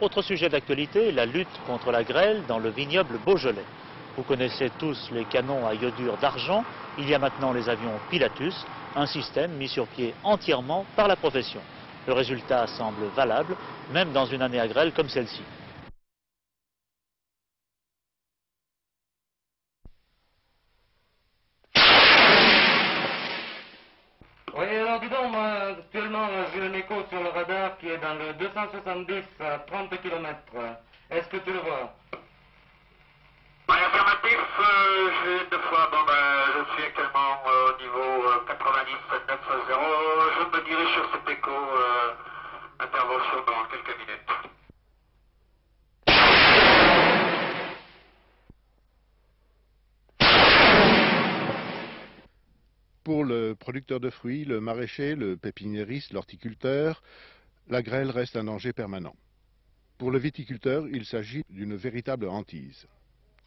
Autre sujet d'actualité, la lutte contre la grêle dans le vignoble Beaujolais. Vous connaissez tous les canons à iodure d'argent, il y a maintenant les avions Pilatus, un système mis sur pied entièrement par la profession. Le résultat semble valable, même dans une année à grêle comme celle-ci. Oui, alors dis donc, moi, actuellement, j'ai un écho sur le radar qui est dans le 270 à 30 km. Est-ce que tu le vois? Oui, affirmatif, j'ai deux fois, je suis actuellement au niveau 90 9-0, je me dirige sur cet écho, intervention dans quelques minutes. Pour le producteur de fruits, le maraîcher, le pépiniériste, l'horticulteur, la grêle reste un danger permanent. Pour le viticulteur, il s'agit d'une véritable hantise.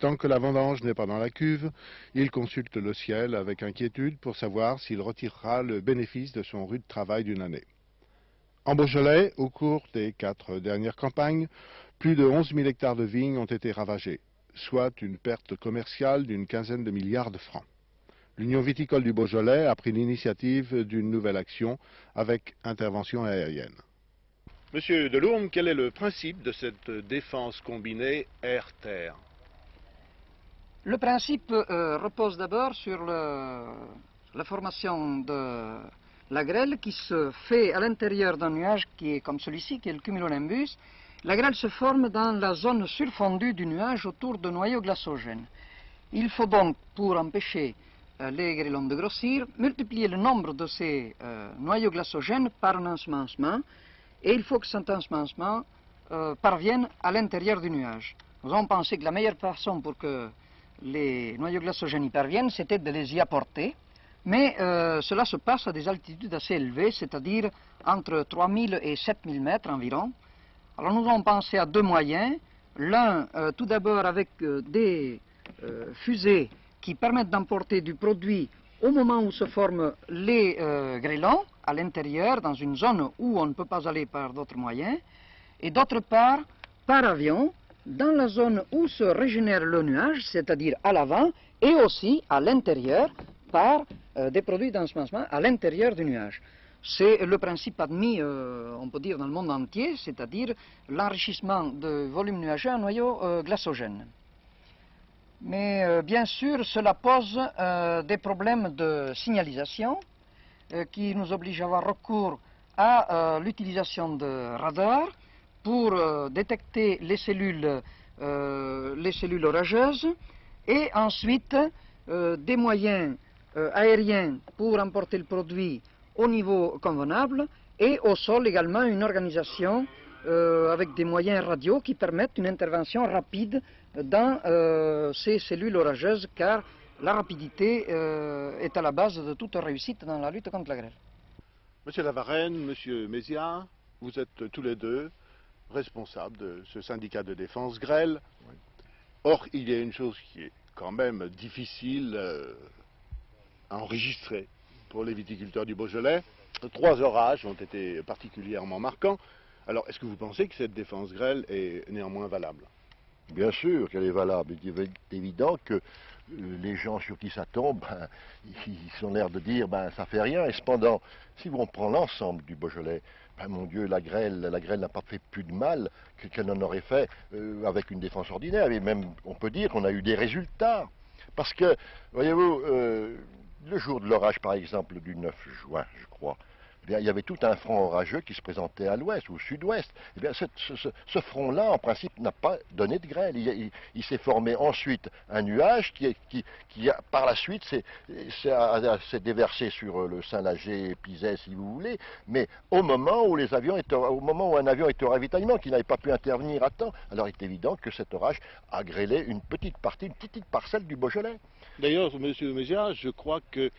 Tant que la vendange n'est pas dans la cuve, il consulte le ciel avec inquiétude pour savoir s'il retirera le bénéfice de son rude travail d'une année. En Beaujolais, au cours des 4 dernières campagnes, plus de 11 000 hectares de vignes ont été ravagés, soit une perte commerciale d'une quinzaine de milliards de francs. L'Union viticole du Beaujolais a pris l'initiative d'une nouvelle action avec intervention aérienne. Monsieur Delourme, quel est le principe de cette défense combinée air-terre? Le principe repose d'abord sur la formation de la grêle qui se fait à l'intérieur d'un nuage qui est comme celui-ci, qui est le cumulonimbus. La grêle se forme dans la zone surfondue du nuage autour de noyaux glaçogènes. Il faut donc, pour empêcher les grêlons de grossir, multiplier le nombre de ces noyaux glaçogènes par un ensemencement, et il faut que cet ensemencement parvienne à l'intérieur du nuage. Nous avons pensé que la meilleure façon pour que les noyaux glaçogènes y parviennent, c'était de les y apporter, mais cela se passe à des altitudes assez élevées, c'est-à-dire entre 3000 et 7000 mètres environ. Alors nous avons pensé à deux moyens. L'un, tout d'abord avec des fusées qui permettent d'emporter du produit au moment où se forment les grêlons, à l'intérieur, dans une zone où on ne peut pas aller par d'autres moyens, et d'autre part, par avion, dans la zone où se régénère le nuage, c'est-à-dire à l'avant, et aussi à l'intérieur, par des produits d'ensemencement à l'intérieur du nuage. C'est le principe admis, on peut dire, dans le monde entier, c'est-à-dire l'enrichissement de volume nuageux en noyaux glaçogènes. Mais bien sûr, cela pose des problèmes de signalisation qui nous obligent à avoir recours à l'utilisation de radars pour détecter les cellules orageuses et ensuite des moyens aériens pour emporter le produit au niveau convenable et au sol également une organisation avec des moyens radio qui permettent une intervention rapide dans ces cellules orageuses, car la rapidité est à la base de toute réussite dans la lutte contre la grêle. Monsieur Lavarenne, Monsieur Mézières, vous êtes tous les deux responsables de ce syndicat de défense grêle. Oui. Or, il y a une chose qui est quand même difficile à enregistrer pour les viticulteurs du Beaujolais. 3 orages ont été particulièrement marquants. Alors, est-ce que vous pensez que cette défense grêle est néanmoins valable? Bien sûr qu'elle est valable. Il est évident que les gens sur qui ça tombe, ils ont l'air de dire ça fait rien. Et cependant, si on prend l'ensemble du Beaujolais, mon Dieu, la grêle n'a pas fait plus de mal qu'elle n'en aurait fait avec une défense ordinaire. Et même, on peut dire qu'on a eu des résultats. Parce que, voyez-vous, le jour de l'orage, par exemple, du 9 juin, je crois, eh bien, il y avait tout un front orageux qui se présentait à l'ouest ou au sud-ouest. Eh bien, ce front-là, en principe, n'a pas donné de grêle. Il s'est formé ensuite un nuage qui par la suite, s'est déversé sur le Saint-Lager, Pizet, si vous voulez. Mais au moment où un avion était au ravitaillement, qui n'avait pas pu intervenir à temps, alors il est évident que cet orage a grêlé une petite parcelle du Beaujolais. D'ailleurs, Monsieur Mézières, je crois que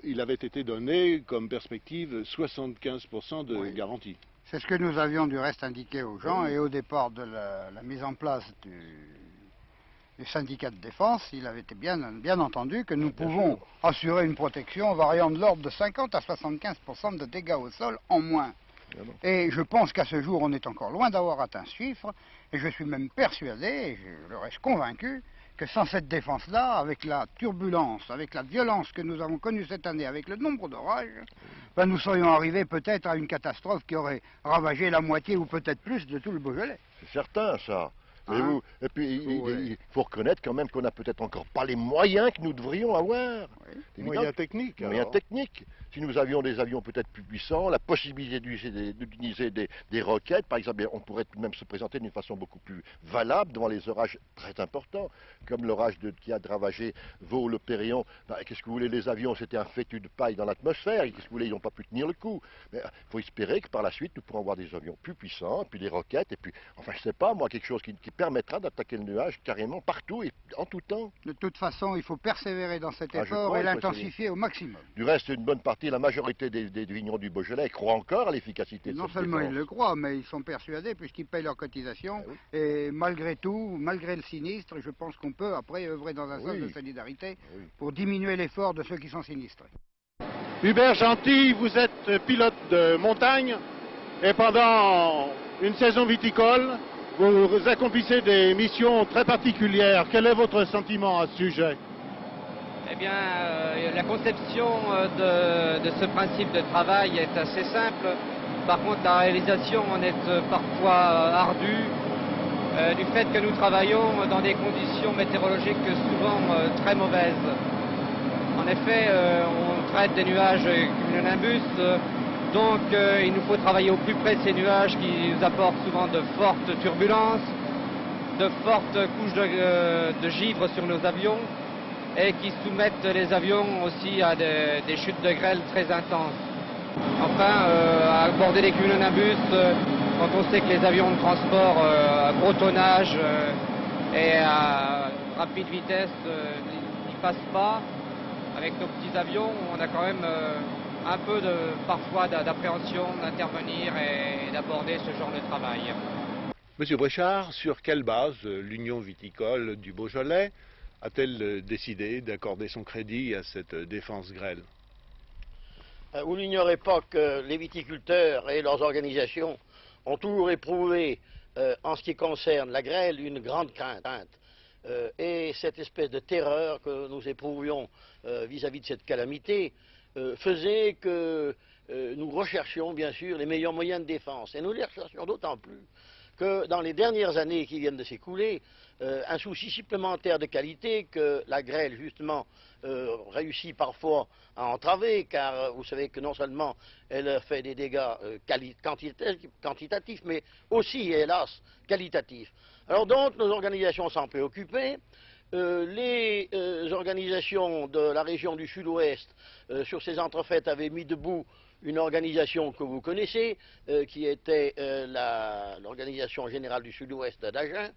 il avait été donné comme perspective 75% de garantie. C'est ce que nous avions du reste indiqué aux gens, et au départ de la mise en place du syndicat de défense, il avait été bien entendu que nous pouvons assurer une protection variant de l'ordre de 50 à 75% de dégâts au sol en moins. Et je pense qu'à ce jour, on est encore loin d'avoir atteint ce chiffre. Et je suis même persuadé, et je reste convaincu, que sans cette défense-là, avec la turbulence, avec la violence que nous avons connue cette année, avec le nombre d'orages, ben nous serions arrivés peut-être à une catastrophe qui aurait ravagé la moitié ou peut-être plus de tout le Beaujolais. C'est certain, ça. Et puis, il faut reconnaître quand même qu'on n'a peut-être encore pas les moyens que nous devrions avoir. Oui. Des moyens techniques. Des moyens techniques. Si nous avions des avions peut-être plus puissants, la possibilité d'utiliser des roquettes, par exemple, on pourrait tout de même se présenter d'une façon beaucoup plus valable devant les orages très importants, comme l'orage qui a ravagé Vaud, le Périllon. Ben, qu'est-ce que vous voulez, les avions, c'était un fétu de paille dans l'atmosphère, qu'est-ce que vous voulez, ils n'ont pas pu tenir le coup. Mais il faut espérer que par la suite, nous pourrons avoir des avions plus puissants, puis des roquettes, et puis, enfin, je sais pas, moi, quelque chose qui permettra d'attaquer le nuage carrément partout et en tout temps. De toute façon, il faut persévérer dans cet effort et l'intensifier au maximum. Du reste, une bonne partie, la majorité des vignerons du Beaujolais croient encore à l'efficacité de cette Non seulement défense. ils le croient, mais ils sont persuadés puisqu'ils payent leurs cotisations. Et malgré tout, malgré le sinistre, je pense qu'on peut après œuvrer dans un sens de solidarité pour diminuer l'effort de ceux qui sont sinistrés. Hubert Gentil, vous êtes pilote de montagne et pendant une saison viticole, vous accomplissez des missions très particulières. Quel est votre sentiment à ce sujet? Eh bien, la conception de ce principe de travail est assez simple. Par contre, la réalisation en est parfois ardue du fait que nous travaillons dans des conditions météorologiques souvent très mauvaises. En effet, on traite des nuages cumulonimbus, donc il nous faut travailler au plus près de ces nuages qui nous apportent souvent de fortes turbulences, de fortes couches de givre sur nos avions et qui soumettent les avions aussi à des chutes de grêle très intenses. Enfin, à aborder les cumulonimbus, quand on sait que les avions de transport à gros tonnage et à rapide vitesse n'y passent pas, avec nos petits avions, on a quand même un peu parfois d'appréhension d'intervenir et d'aborder ce genre de travail. Monsieur Bréchard, sur quelle base l'Union viticole du Beaujolais a-t-elle décidé d'accorder son crédit à cette défense grêle? Vous n'ignorez pas que les viticulteurs et leurs organisations ont toujours éprouvé, en ce qui concerne la grêle, une grande crainte. Et cette espèce de terreur que nous éprouvions vis-à-vis de cette calamité faisait que nous recherchions bien sûr les meilleurs moyens de défense. Et nous les recherchions d'autant plus que dans les dernières années qui viennent de s'écouler, un souci supplémentaire de qualité que la grêle justement réussit parfois à entraver, car vous savez que non seulement elle fait des dégâts quantitatifs, mais aussi, hélas, qualitatifs. Alors donc, nos organisations s'en préoccupaient. Les organisations de la région du Sud-Ouest, sur ces entrefaites, avaient mis debout une organisation que vous connaissez, qui était l'organisation générale du Sud-Ouest d'Agen,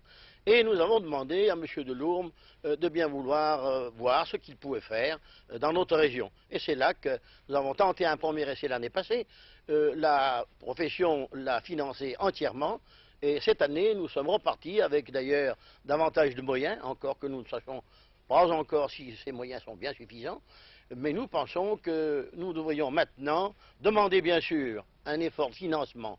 et nous avons demandé à M. Delourme de bien vouloir voir ce qu'il pouvait faire dans notre région. Et c'est là que nous avons tenté un premier essai l'année passée. La profession l'a financé entièrement. Et cette année, nous sommes repartis avec d'ailleurs davantage de moyens, encore que nous ne sachons pas encore si ces moyens sont bien suffisants. Mais nous pensons que nous devrions maintenant demander bien sûr un effort de financement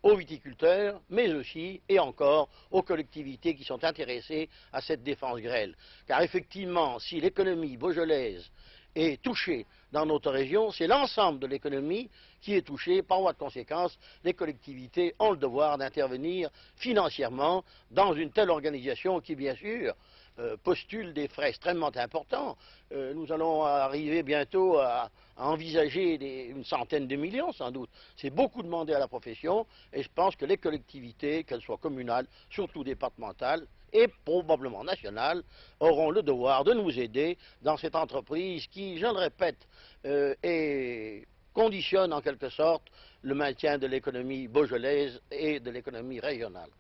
aux viticulteurs, mais aussi et encore aux collectivités qui sont intéressées à cette défense grêle. Car effectivement, si l'économie beaujolaise est touchée dans notre région, c'est l'ensemble de l'économie qui est touchée. Par voie de conséquence, les collectivités ont le devoir d'intervenir financièrement dans une telle organisation qui, bien sûr, postule des frais extrêmement importants. Nous allons arriver bientôt à envisager une centaine de millions, sans doute. C'est beaucoup demandé à la profession, et je pense que les collectivités, qu'elles soient communales, surtout départementales, et probablement nationales, auront le devoir de nous aider dans cette entreprise qui, je le répète, conditionne en quelque sorte le maintien de l'économie beaujolaise et de l'économie régionale.